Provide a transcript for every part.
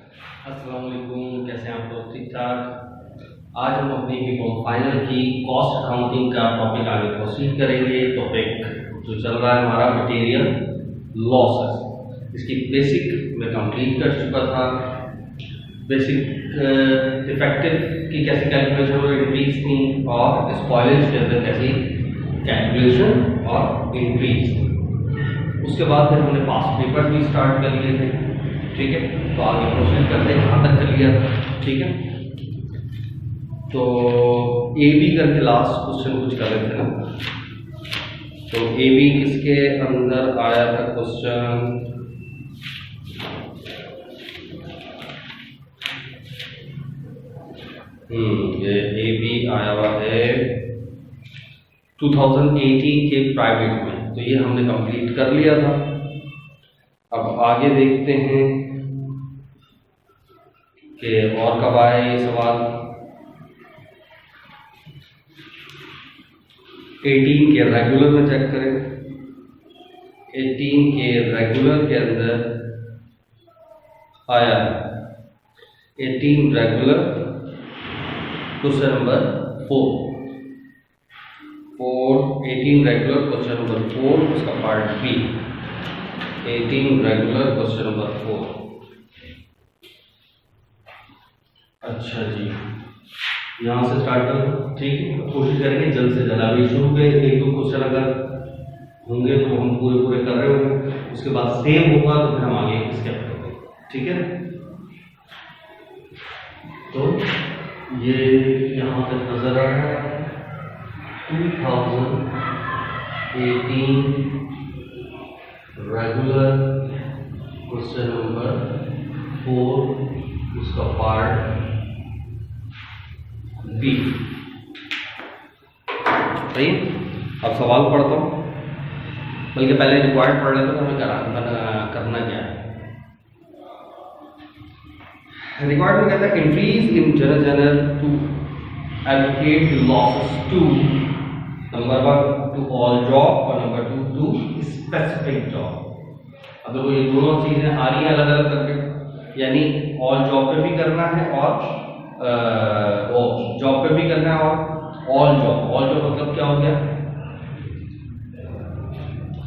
अस्सलाम वालेकुम, कैसे हैं आप लोग? ठीक ठाक। आज हम अपनी बीकॉम फाइनल की कॉस्ट अकाउंटिंग का टॉपिक आगे प्रोसीड करेंगे। टॉपिक जो चल रहा है हमारा मटेरियल लॉसेस। इसकी बेसिक मैं कंप्लीट कर चुका था। बेसिक इफेक्टिव की कैसे कैलकुलेशन और इंक्रीज थी, और स्पॉइलेज के अंदर कैसी कैलकुलेशन और इंक्रीज। उसके बाद फिर हमने पास्ट पेपर भी स्टार्ट कर लिए थे। ठीक है, तो आगे प्रोसीड करते हैं। कहाँ तक कर लिया था? ठीक है, तो ए बी करके लास्ट क्वेश्चन कुछ कर रहे थे ना। तो ए बी किसके अंदर आया था क्वेश्चन? ये ए बी आया हुआ है 2018 के प्राइवेट में। तो ये हमने कंप्लीट कर लिया था। अब आगे देखते हैं कि और कब आया ये सवाल। 18 के रेगुलर में चेक करें। 18 के रेगुलर के अंदर आया है 18 regular question number 4 18 regular question number 4 उसका part B. 18 regular question number 4। अच्छा जी, यहाँ से स्टार्ट करो। ठीक है, कोशिश करेंगे जल्द से जल्द। अभी शुरू के एक दो क्वेश्चन अगर होंगे तो हम पूरे कर रहे होंगे, उसके बाद सेम होगा तो फिर हम आगे स्टेप करेंगे। ठीक है, तो ये यहाँ तक नजर आ रहा है 2018 रेगुलर क्वेश्चन नंबर 4 उसका पार्ट बी। सही। अब सवाल पढ़ता हूँ, बल्कि पहले रिक्वायर्ड पढ़ लेते तो हमें करना क्या है। रिक्वायर्ड में कहता है increase in general to allocate the losses to number 1 to all job और नंबर 2 टू स्पेसिफिक जॉब। अब देखो ये दोनों चीजें आ रही हैं अलग अलग करके, यानी ऑल जॉब पे भी करना है और जॉब पे भी करना है और ऑल जॉब। ऑल जॉब मतलब क्या हो गया?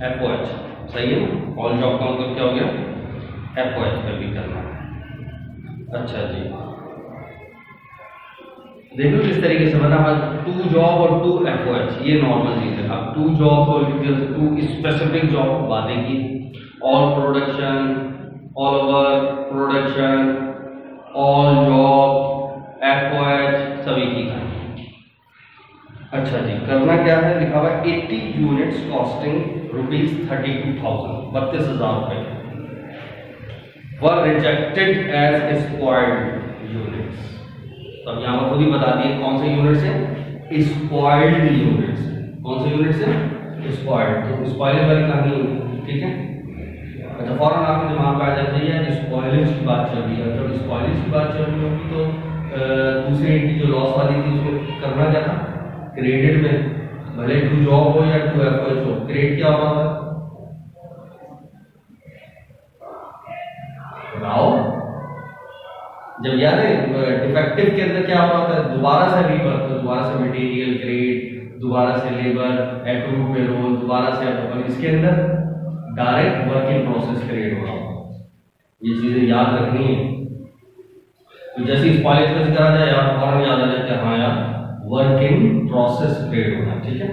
FOH। सही है ना? ऑल जॉब का मतलब क्या हो गया? FOH पे भी करना है। अच्छा जी, देखो किस तरीके से बना। 2 जॉब और 2 FOH ये नॉर्मल चीज है। अब 2 जॉब और 2 स्पेसिफिक जॉब बातें की। All production, all over production, all job, FOH सभी की कहानी। अच्छा जी, करना क्या है? लिखा हुआ 80 यूनिट्स कॉस्टिंग ₹32,000 ₹32,000 वर रिजेक्टेड एज स्पॉइल्ड यूनिट्स। तो अब यहाँ पर खुद ही बता दिए कौन से यूनिट्स हैं? Spoiled units. कौन से यूनिट्स हैं? स्पॉइल्ड। तो स्पॉइलेज वाली कहानी होगी। ठीक है, अच्छा फौरन आपके दिमाग में आ जाता है यार स्पॉइलेज की बात चल रही है। जब स्पॉइलेज की बात चल रही होगी तो दूसरी एंट्री जो लॉस वाली थी उसमें करना क्या था? क्रेडिट में, भले 2 जॉब हो या 2 FOH हो, क्रेडिट क्या होगा? बताओ। जब याद है डिफेक्टिव के अंदर क्या होता है? दोबारा से रीवर्क, तो दोबारा से मटेरियल क्रेडिट, दोबारा से लेबर एक्रूड पेरोल, दोबारा से अपन इसके अंदर direct work in process create हो रहा होगा। ये चीजें याद रखनी है। तो जैसे स्पॉइलेज का जिक्र आ जाए यार फौरन याद आ जाता है, हाँ यार वर्क इन प्रोसेस क्रिएट होना। ठीक है,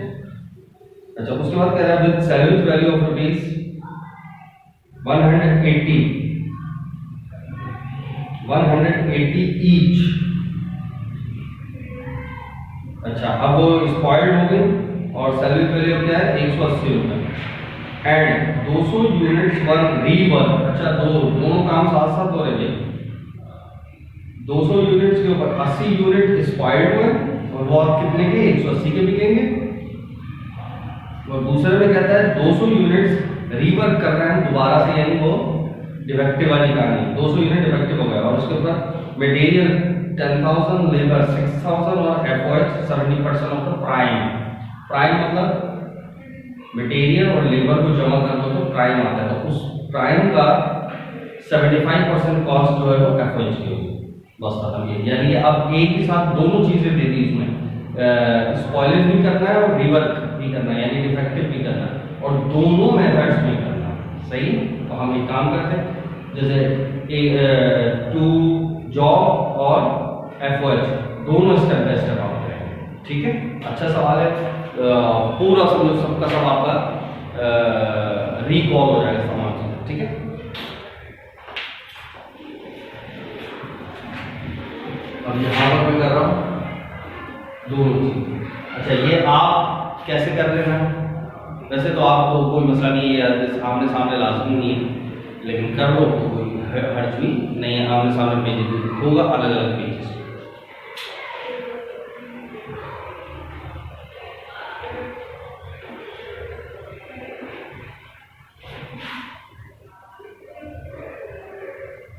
अच्छा उसके बाद कह रहा है विद सैल्यूज वैल्यू ऑफ ₹180 ईच। अच्छा, अब वो स्पॉइल्ड हो गई और सैल्यूज वैल्यू क्या है? ₹180 एंड 200 यूनिट्स वर रीवर्क। अच्छा, दोनों काम साथ साथ हो रहे हैं। 200 यूनिट्स के ऊपर 80 यूनिट स्पॉइल्ड हुए और वो आप कितने के? 180 के बिकेंगे। और दूसरे में कहता है 200 यूनिट्स रीवर्क कर रहे हैं दोबारा से, यानी वो डिफेक्टिव वाली कहानी। 200 यूनिट डिफेक्टिव हो गया और उसके ऊपर मटेरियल 10,000, लेबर 6,000 और FOH 70% of the prime. Prime मतलब मटेरियल और लेबर को जमा कर दो तो प्राइम आता है। तो उस प्राइम का 75% कॉस्ट जो है वो एफओएच की होगी। बस खत्म। ये यानी अब एक ही साथ दोनों चीजें दे दी इसमें, स्पॉइलेज भी करना है और रिवर्क भी करना है, यानी डिफेक्टिव भी करना है, और दोनों मेथड्स में करना है। सही। तो हम एक काम करते हैं, जैसे टू जॉब और एफओएच दोनों स्टेप बाय स्टेप आप करेंगे। ठीक है, अच्छा सवाल है। पूरा समझो, सबका सब आपका रिकॉल हो जाएगा समान चीजें। ठीक है, अब यहाँ पर मैं कर रहा हूँ दोनों चीज। अच्छा, ये आप कैसे कर लेना, वैसे तो आपको कोई मसला नहीं है, आमने सामने लाजमी नहीं है, लेकिन कर लो तो कोई हर्ज भी नहीं है। आमने सामने पेजेस होगा, अलग अलग पेजेस।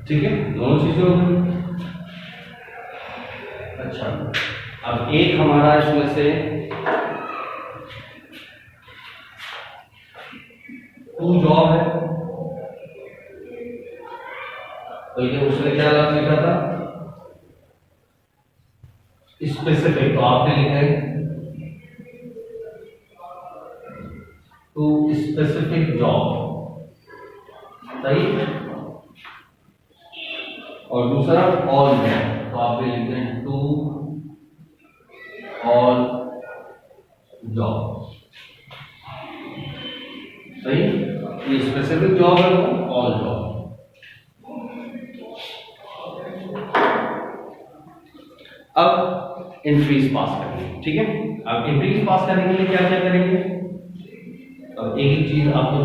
ठीक है, दोनों चीजें हो गई। अच्छा, अब एक हमारा इसमें से टू जॉब है, तो ये उसने क्या लिखा था, स्पेसिफिक, तो आपने लिखा है टू स्पेसिफिक जॉब। सही। और दूसरा ऑल जॉब, तो आप लिखते हैं टू ऑल जॉब। सही। ये स्पेसिफिक जॉब है, ऑल जॉब। अब एंट्रीज पास करेंगे। ठीक है, अब एंट्रीज पास करने के लिए क्या क्या करेंगे। अब एक ही चीज आपको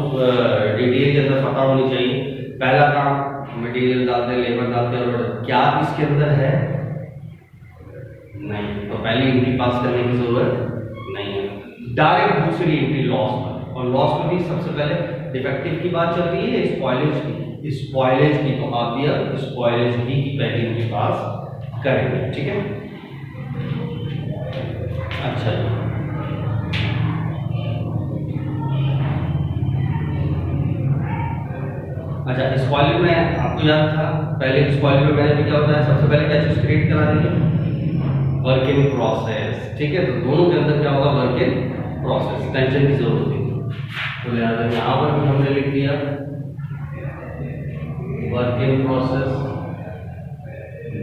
डिटेल के अंदर पता होनी चाहिए। पहला काम, मटेरियल डालते हैं, लेबर डालते हैं, और क्या इसके अंदर है नहीं, तो पहली एंट्री पास करने की जरूरत नहीं है। डायरेक्ट दूसरी एंट्री लॉस पर, और लॉस में भी सबसे पहले डिफेक्टिव की बात चल रही है, स्पॉइलेज की। स्पॉइलेज की तो आप यह स्पॉइलेज की पहली एंट्री पास करेंगे। ठीक है, अच्छा जी। अच्छा, स्पॉइलर में आपको याद था, पहले स्पॉइलर में क्या होता है, सबसे पहले क्या चीज क्रिएट करा देंगे, वर्क इन प्रोसेस। ठीक है, तो दोनों के अंदर क्या होगा, वर्क इन प्रोसेस, टेंशन की जरूरत नहीं। तो यहाँ पर भी हमने लिख दिया work in process,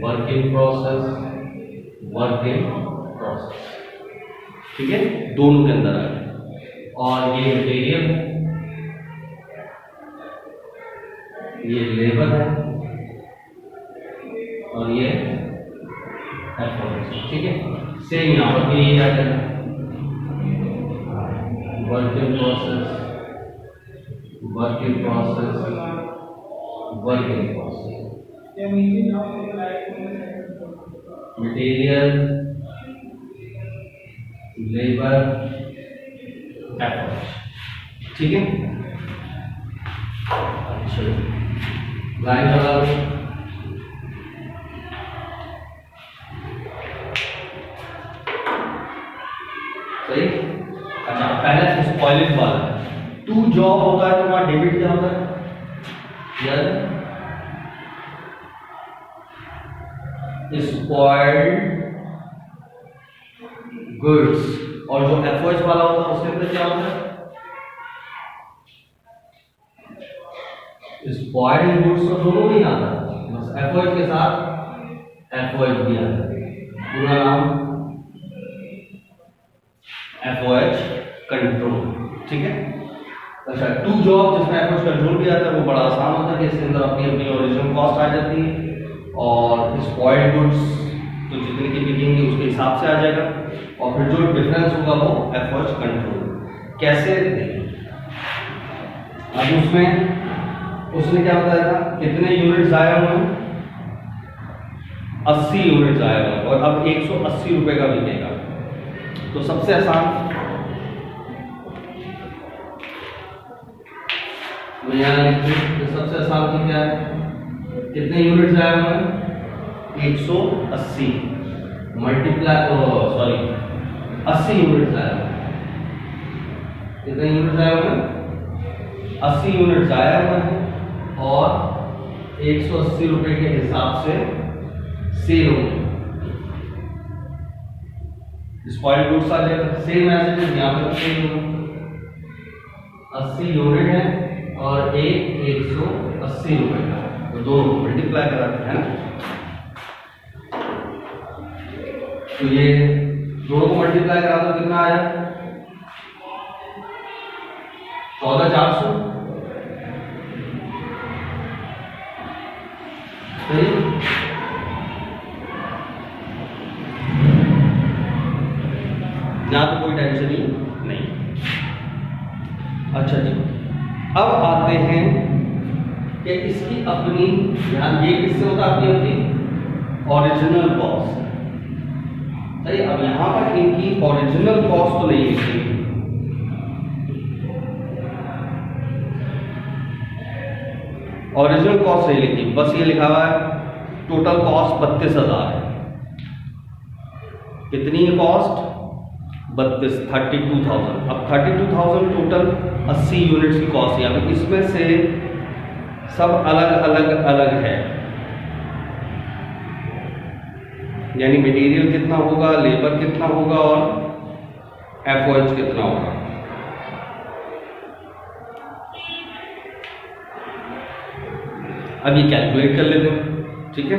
work in process, work in process. ठीक है, दोनों के अंदर आ गए। और ये मटेरियल है, ये लेबर है, और ये एफओएच। ठीक है, सेम यहाँ पर भी यही आ जाएगा, work in process, work in process, work in process, material, labour, FOH. ठीक है, अच्छा, लाइन लगा लो। सही। अच्छा, पहले स्पॉइलेज वाला टू जॉब होता है, तो वहां डेबिट क्या होता है, यार स्पॉइल्ड गुड्स। और जो एफओएच वाला होता है उसके अंदर क्या होता है, स्पॉइल्ड गुड्स। तो दोनों ही आता है, बस एफओएच के साथ एफओएच भी आता है। पूरा नाम एफओएच कंट्रोल। ठीक है, अच्छा, टू जॉब जिसमें एफओएच कंट्रोल भी आता है, वो बड़ा आसान होता है कि इसके अंदर अपनी अपनी ओरिजिनल कॉस्ट आ जाती है, और स्पॉइल्ड गुड्स तो जितने की बिकेंगे उसके हिसाब से आ जाएगा, और फिर जो डिफरेंस होगा वो एफओएच कंट्रोल। कैसे, अब उसमें उसने क्या बताया था, कितने यूनिट आए हुए, 80 यूनिट आए हुए, और अब 180 रुपए का बिकेगा। तो सबसे आसान, सबसे आसान चीज क्या है, कितने यूनिट आए हुए हैं, 180 मल्टीप्लाई, सॉरी 80 यूनिट आए हुए। कितने यूनिट आए हुए हैं, 80 यूनिट आए हुए हैं, और 180 रुपए के हिसाब से सेल होंगे। स्पॉइल्ड गुड्स आ जाएगा, सेम एज इट इज यहाँ पर सेल होगा। 80 यूनिट है और एक 180 रुपए का, तो दोनों मल्टीप्लाई कराते हैं ना, तो ये दोनों को मल्टीप्लाई करा दो कितना आया 14,400। सही, यहाँ तो कोई टेंशन ही नहीं। अच्छा जी, अब आते हैं कि इसकी अपनी, ध्यान ये किससे होता है अपनी ओरिजिनल कॉस्ट। सही, अब यहां पर इनकी ओरिजिनल कॉस्ट तो नहीं लिखी, ओरिजिनल कॉस्ट नहीं लिखी, बस ये लिखा हुआ है टोटल कॉस्ट 32,000 है। कितनी है कॉस्ट 32,000। अब 32,000 टोटल 80 यूनिट्स की कॉस्ट है। अब इसमें से सब अलग अलग अलग है, यानी मटेरियल कितना होगा, लेबर कितना होगा और एफओएच कितना होगा। अब ये कैलकुलेट कर लेते हैं, ठीक है।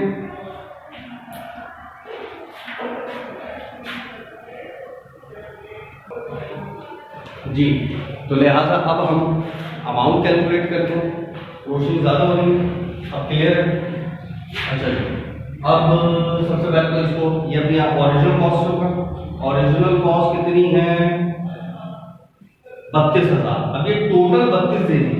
जी, तो लिहाजा अब हम अमाउंट कैलकुलेट करते हैं, रोशनी ज़्यादा बनेगी। अब क्लियर है। अच्छा जी, अब सबसे पहले तो इसको ये अपनी ओरिजिनल कॉस्ट होगा। ओरिजिनल कॉस्ट कितनी है 32,000। अब ये टोटल 32 दे दी,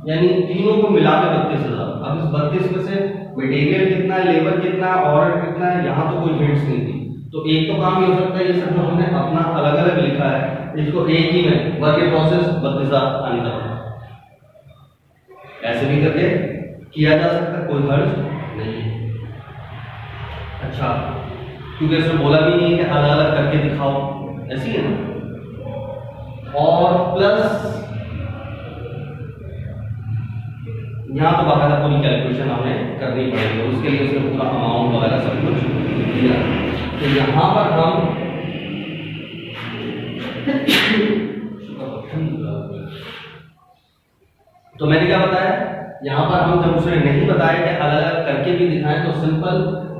यानी तीनों को मिला के 32,000। अब इस 32 में से मटेरियल कितना है, लेबर कितना है, ऑर्डर कितना है, यहाँ तो कोई हिंट्स नहीं थी। तो एक तो काम ये हो सकता है, ये सब जो हमने अपना अलग अलग लिखा है इसको एक ही में वर्क इन प्रोसेस 32,000 आने तक ऐसे भी करके किया जा सकता है, कोई हर्ज नहीं है। अच्छा, क्योंकि इसमें बोला भी नहीं है कि अलग अलग करके दिखाओ, ऐसी है ना। और प्लस यहाँ तो बाकायदा पूरी कैलकुलेशन हमें करनी पड़ेगी, उसके लिए उसने पूरा अमाउंट वगैरह सब कुछ दिया। तो यहाँ पर हम तो मैंने क्या बताया, यहाँ पर हम जब उसने नहीं बताया कि अलग अलग करके भी दिखाएं तो सिंपल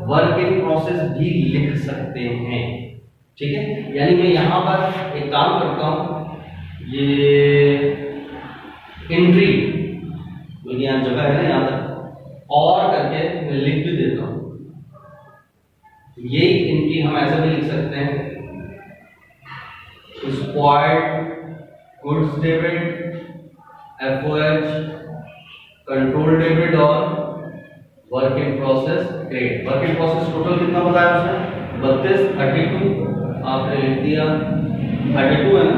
वर्क इन प्रोसेस भी लिख सकते हैं, ठीक है। यानी मैं यहाँ पर एक काम करता हूँ, ये एंट्री यहाँ जगह है ना, यहाँ तक और करके मैं लिख भी देता हूँ। ये इनकी हम ऐसे भी लिख सकते हैं, spoiled goods debit, FOH, control debit और work in process credit. Work in process total कितना बताया उसने 32, 32 आपने लिख दिया, 32 है ना,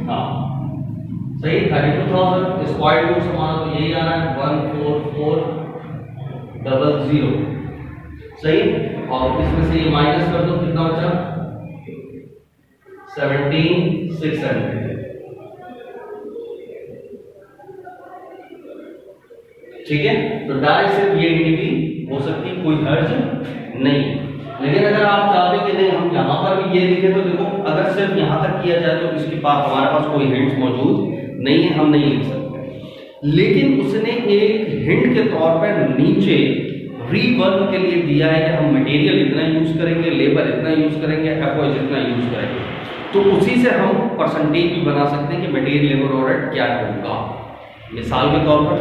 हाँ सही 32,000। स्क्वायर गुड्स हमारा तो यही आ रहा है 14400, सही। और इसमें से ये माइनस कर दो, कितना बचा 17,600। ठीक है, तो डायरेक्ट सिर्फ ये एंटिटी हो सकती है, कोई हर्ज नहीं। लेकिन अगर आप चाहते कि नहीं हम यहाँ पर भी ये लिखे, तो देखो अगर सिर्फ यहाँ तक किया जाए तो इसके पास हमारे पास कोई हिंट मौजूद नहीं है, हम नहीं लिख सकते। लेकिन उसने एक हिंट के तौर पर नीचे रीवर्क के लिए दिया है कि हम मटेरियल इतना यूज करेंगे, लेबर इतना यूज करेंगे, एफओएच इतना यूज करेंगे। तो उसी से हम परसेंटेज भी बना सकते हैं कि मटेरियल लेबर ओवरहेड क्या होगा। मिसाल के तौर पर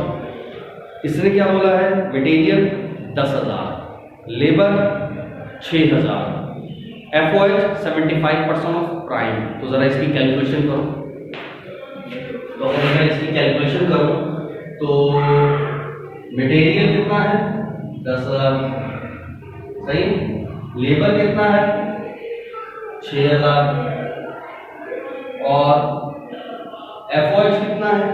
इसने क्या बोला है, material 10,000, labour 6,000, FOH 75% of prime. तो जरा इसकी कैलकुलेशन करो, तो अगर मैं इसकी कैलकुलेशन करूं तो मटेरियल कितना है 10,000, सही। लेबर कितना है 6,000 और एफओएच कितना है,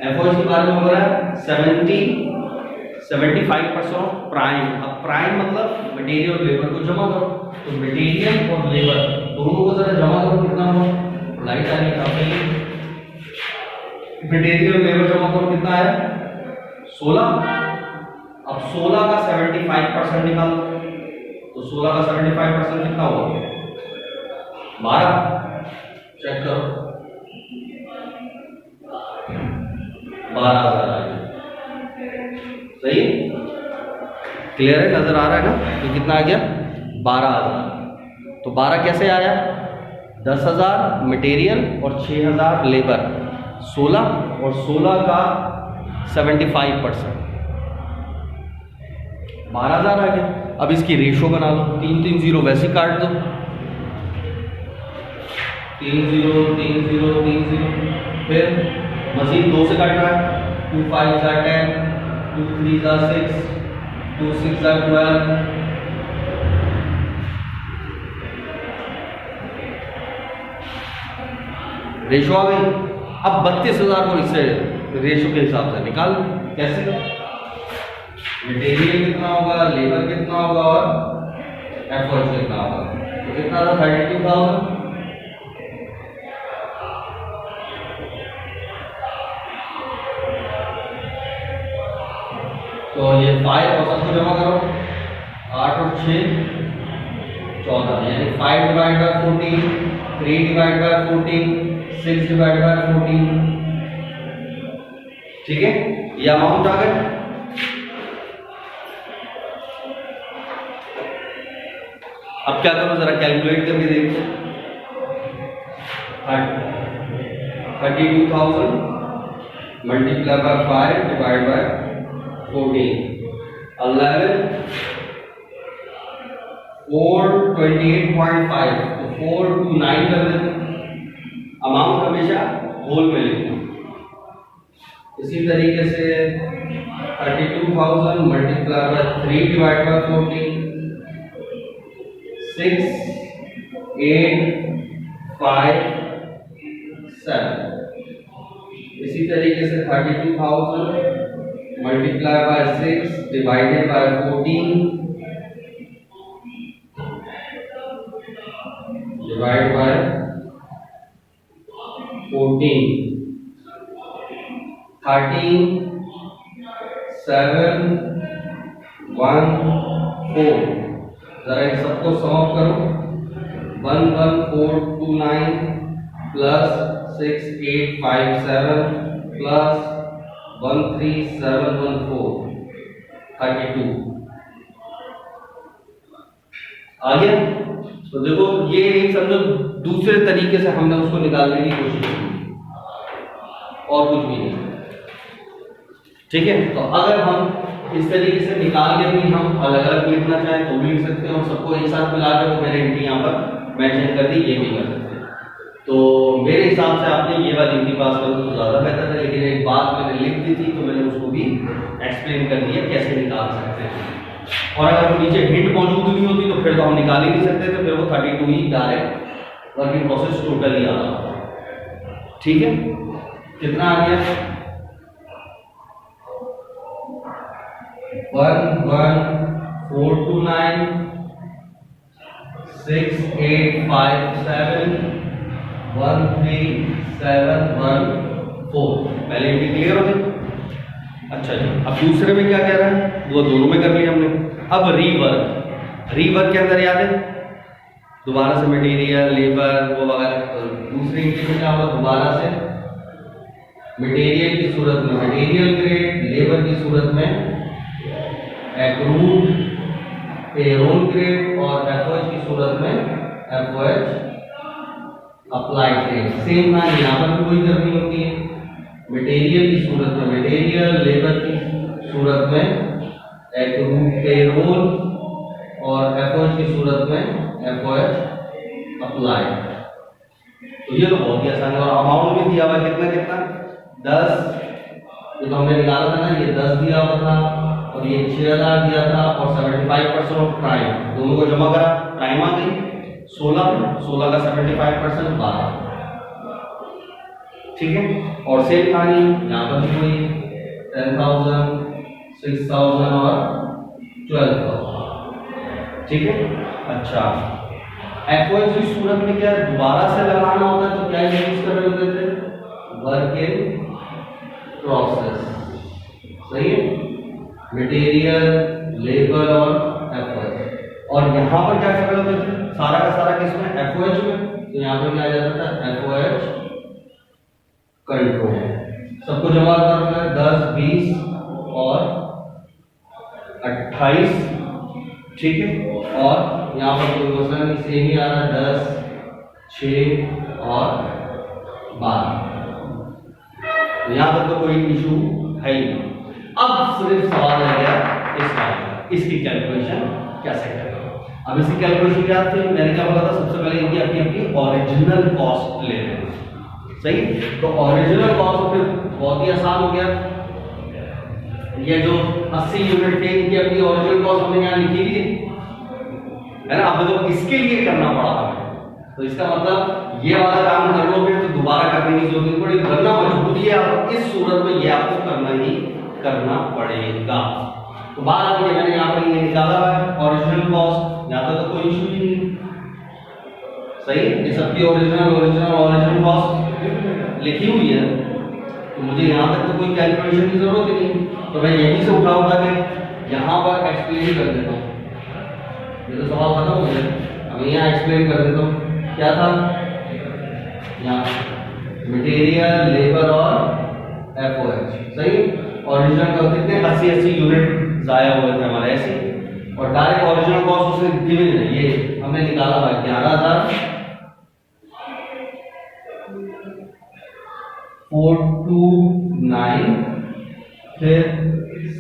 एफओएच के बारे में हो रहा है 75% ऑफ प्राइम। अब प्राइम मतलब मटेरियल और लेबर को जमा करो, तो मटेरियल और लेबर दोनों को जरा जमा करो, कितना हो, लाइट आ रही है मटेरियल लेबर जमा करो, कितना आया 16। अब 16 का 75% निकालो, तो 16 का 75% कितना होगा 12। चेक करो 12,000 आएगा। सही है, क्लियर है, नजर आ रहा है ना। तो कितना आ गया 12,000। तो 12 कैसे आया, 10,000 मटेरियल और 6,000 लेबर, 16 और 16 का 75%, 12,000 आ गया। अब इसकी रेशो बना लो, 3 3 0 वैसे काट दो, 3 0 3 0 3 0, फिर मशीन 2 से काट रहा है, 2 5 10, 2 3 6, 2 6 12, रेशो आ गई। अब 32,000 को इससे रेशो के हिसाब से निकाल, कैसे, मटेरियल कितना होगा, लेबर कितना होगा और एफर्ट कितना होगा। तो कितना था 32,000, तो ये 5 और सबको जमा करो, 8 और 6 14, यानी 5 divide by 14, 3 divide by 14, 6 divide by 14। ठीक है, ये अमाउंट आ गया। अब क्या करो, जरा कैलकुलेट करके देखो, 32,000 मल्टीप्लाई बाय 5 डिवाइड बाय 14, 11 4 28.5, तो 4 to 9 कर देते। अमाउंट हमेशा होल में लिखना। इसी तरीके से 32,000 मल्टीप्लाई बाय 3 डिवाइड बाय 14, 6 8 5 7। इसी तरीके से 32,000 multiply by 6 divided by 14 divide by 14, 13 7 1 4। जरा इन सबको सॉल्व करो, 11429 प्लस 6857 प्लस 13714, 32 आ गया। तो देखो ये एक समझो दूसरे तरीके से हमने उसको निकालने की कोशिश की, और कुछ भी नहीं। ठीक है, तो अगर हम इस तरीके से निकाल के भी हम अलग अलग लिखना चाहें तो भी लिख सकते हैं, और सबको एक साथ मिला के वो मैंने इनकी यहाँ पर मेंशन कर दी, ये भी कर सकते हैं। तो मेरे हिसाब से आपने ये वाली इनकी पास करो तो ज़्यादा बेहतर है, लेकिन एक बात मैंने लिख दी थी तो मैंने उसको भी एक्सप्लेन कर दिया कैसे निकाल सकते हैं। और अगर वो नीचे हिंट मौजूद नहीं होती तो फिर तो हम निकाल ही नहीं सकते थे, फिर वो 32 ही डायरेक्ट वर्किंग प्रोसेस टोटल ही आ रहा। ठीक है, कितना आ गया 11429 6857 13714। पहले इनकी क्लियर हो गई। अच्छा जी, अब दूसरे में क्या कह रहा है, वो दोनों में कर लिया हमने। अब रीवर्क, रीवर्क के अंदर याद है दोबारा से मटेरियल लेबर वो वगैरह, दूसरे इंग्लिश में क्या होगा, दोबारा से मटेरियल की सूरत में मटेरियल ग्रेड, लेबर की सूरत में एक्रूड पेरोल ग्रेड, और एफओएच की सूरत में एफओएच अप्लाइड ग्रेड। सेम ना यहाँ पर भी वही करनी होती है, मटेरियल की सूरत में मटेरियल, लेबर की सूरत में एक्रूड पेरोल, और एफओएच की सूरत में एफओएच अप्लाइड। तो ये तो बहुत ही आसान है, और अमाउंट भी दिया हुआ कितना कितना 10, ये तो हमने निकाला था ना, ये 10 दिया हुआ था और ये 6,000 दिया था, और 75% ऑफ प्राइम, दोनों को जमा करा, प्राइम आ गई 16, 16 का 75% 12। ठीक है, और सेम कहानी यहाँ पर भी हुई 10,000 6,000 और 12,000। ठीक है, अच्छा एफओएच की सूरत में क्या दोबारा से लगाना होता है, तो क्या यूज कर रहे होते थे, वर्क इन प्रोसेस, सही है, मटेरियल, लेबर और एफओएच। और यहाँ पर क्या कर रहे होते थे, सारा का सारा किसमें, एफओएच में, तो यहाँ पर क्या आ जाता था, एफओएच कंट्रोल। सबको जमा करना है 10, 20 और 28, ठीक है। और यहाँ पर कोई क्वेश्चन नहीं, सेम ही आ रहा है 10, 6 और 12। यहाँ पर तो कोई इशू है ही नहीं। अब सिर्फ सवाल रह गया इस बात का, इसकी कैलकुलेशन कैसे करें। अब इसकी कैलकुलेशन क्या थी, मैंने क्या बोला था, सबसे पहले इनकी अपनी अपनी ओरिजिनल कॉस्ट ले लेना, सही। तो ओरिजिनल कॉस्ट फिर बहुत ही आसान हो गया, ये जो 80 यूनिट थे इनकी अपनी ओरिजिनल कॉस्ट हमने यहाँ लिखी थी, है ना। अब तो इसके लिए करना पड़ा हमें, तो इसका मतलब ये वाला काम कर लो फिर तो दोबारा करने की जरूरत नहीं पड़ेगी, वरना मजबूरी है, अब इस सूरत में ये आपको करना पड़ेगा। तो बात आती है, मैंने यहाँ पर ये निकाला है ओरिजिनल कॉस्ट, यहाँ तो कोई इशू ही नहीं, सही। ये सबकी ओरिजिनल कॉस्ट लिखी हुई है, तो मुझे यहाँ तक तो कोई कैलकुलेशन की जरूरत ही नहीं, तो मैं यहीं से उठा के यहाँ पर एक्सप्लेन कर देता हूँ। ये तो सवाल खत्म हो गया, अब यहाँ एक्सप्लेन कर देता हूँ। क्या था यहाँ, मटेरियल, लेबर और एफओएच, सही। ओरिजिनल का कितने 80 यूनिट जाया हुए थे हमारे ऐसे, और डायरेक्ट ओरिजिनल कॉस्ट उससे गिवन है, ये हमने निकाला हुआ 11,429, फिर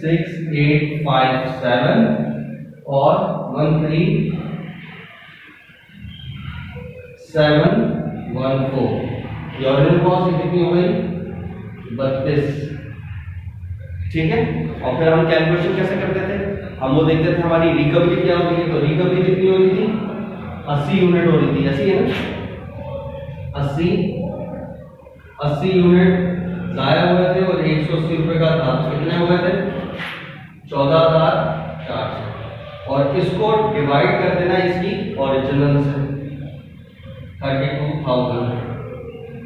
6857 और 13714। ये ओरिजिनल कॉस्ट कितनी हो गई, 32, ठीक है। और फिर हम कैलकुलेशन कैसे करते थे, हम वो देखते थे हमारी रिकवरी क्या होती है, तो रिकवरी कितनी हो रही थी, 80 यूनिट हो रही थी, ऐसी है ना, 80 यूनिट जाया हुए थे और 180 रुपए का था, कितने हो गए थे, 14,400। और इसको डिवाइड कर देना इसकी ओरिजिनल से 32,000।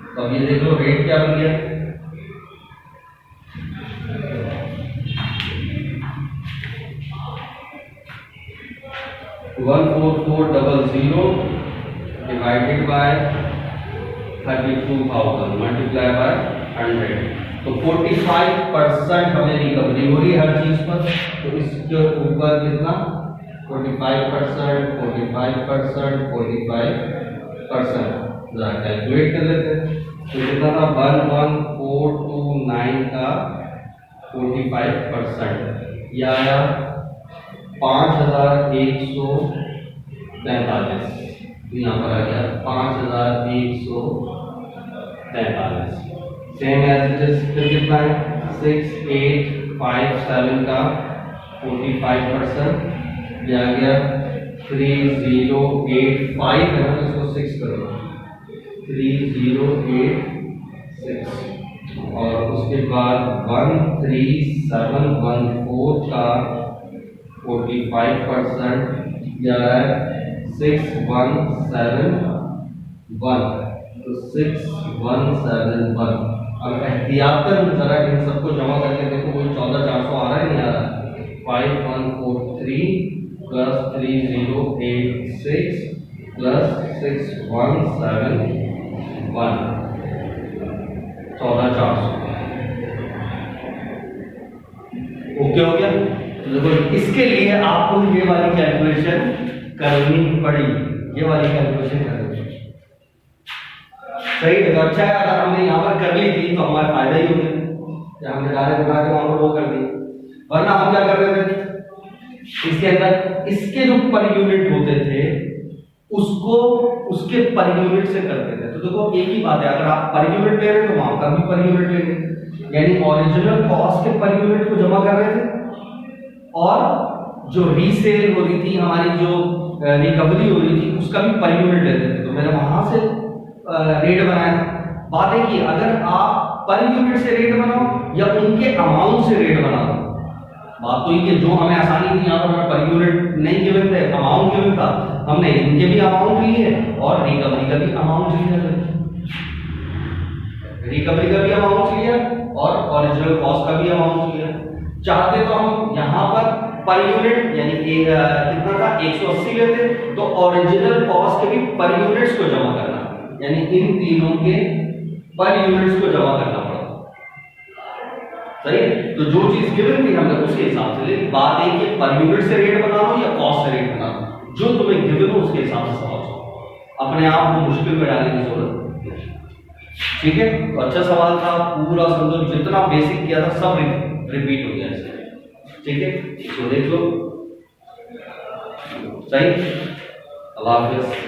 तो अब ये देख लो रेट क्या बन गया, 14400 डिवाइडेड बाय 32,000 मल्टीप्लाई बाय 100। तो 45% हमें रिकवरी हो रही है हर चीज पर, तो इसके ऊपर कितना, 45%, 45%, 45%, जरा कैलकुलेट कर लेते हैं। तो कितना था, 11429 का 45%, यह आया 5143, यहाँ पर आ गया 5143। सेम एज फिर कितना है, 6857 का 45%, ये आ गया 3085 है ना, तो इसको 6 करो, 3086। और उसके बाद 13714 का 45%, यह है 6171, तो 6171। अब एहतियातन जरा इन सबको जमा करके देखो, कोई 14,400 आ रहा है, नहीं आ रहा, 5143 प्लस 3086 प्लस 6171, 14,400। ओके हो गया। तो देखो इसके लिए आपको ये वाली कैलकुलेशन करनी पड़ेगी, ये वाली कैलकुलेशन करनी, सही है। तो अच्छा है, अगर हमने यहाँ पर कर ली थी तो हमारा फायदा ही हो गया, या हमने डायरेक्ट उठा के वहां पर वो कर दी, वरना हम क्या कर रहे थे, इसके अंदर इसके जो पर यूनिट होते थे उसको उसके पर यूनिट से करते थे। तो देखो एक ही बात है, अगर आप पर यूनिट ले रहे हैं तो वहां का भी पर यूनिट लेंगे, यानी ओरिजिनल कॉस्ट के पर यूनिट को जमा कर रहे थे, और जो रीसेल हो रही थी हमारी, जो रिकवरी हो रही थी, उसका भी पर यूनिट लेते थे। तो मैंने वहां से रेट बनाया। बात है कि अगर आप पर यूनिट से रेट बनाओ या उनके अमाउंट से रेट बनाओ, बात तो ये कि जो हमें आसानी थी, यहाँ पर हमें पर यूनिट नहीं गिवन थे, अमाउंट गिवन था, हमने इनके भी अमाउंट लिए और रिकवरी का भी अमाउंट लिया, रिकवरी का भी अमाउंट लिया और ओरिजिनल कॉस्ट का भी अमाउंट किया। चाहते तो हम यहाँ पर यूनिट यानी कितना था 180 लेते, तो ओरिजिनल कॉस्ट के भी पर यूनिट्स को जमा करना, यानी इन तीनों के पर यूनिट्स को जमा करना पड़ा। सही है, तो जो चीज गिवन थी हमने उसके हिसाब से, लेकिन बात एक है पर यूनिट से रेट बना लो या कॉस्ट से रेट बना लो, जो तुम्हें गिवन हो उसके हिसाब से समझो, अपने आप को मुश्किल में डालने की जरूरत। ठीक है, तो अच्छा सवाल था, पूरा समझो, जितना बेसिक किया था सब रिपीट हो गया इससे। ठीक है, इसको देख लो। सही, अल्लाह हाफिज़।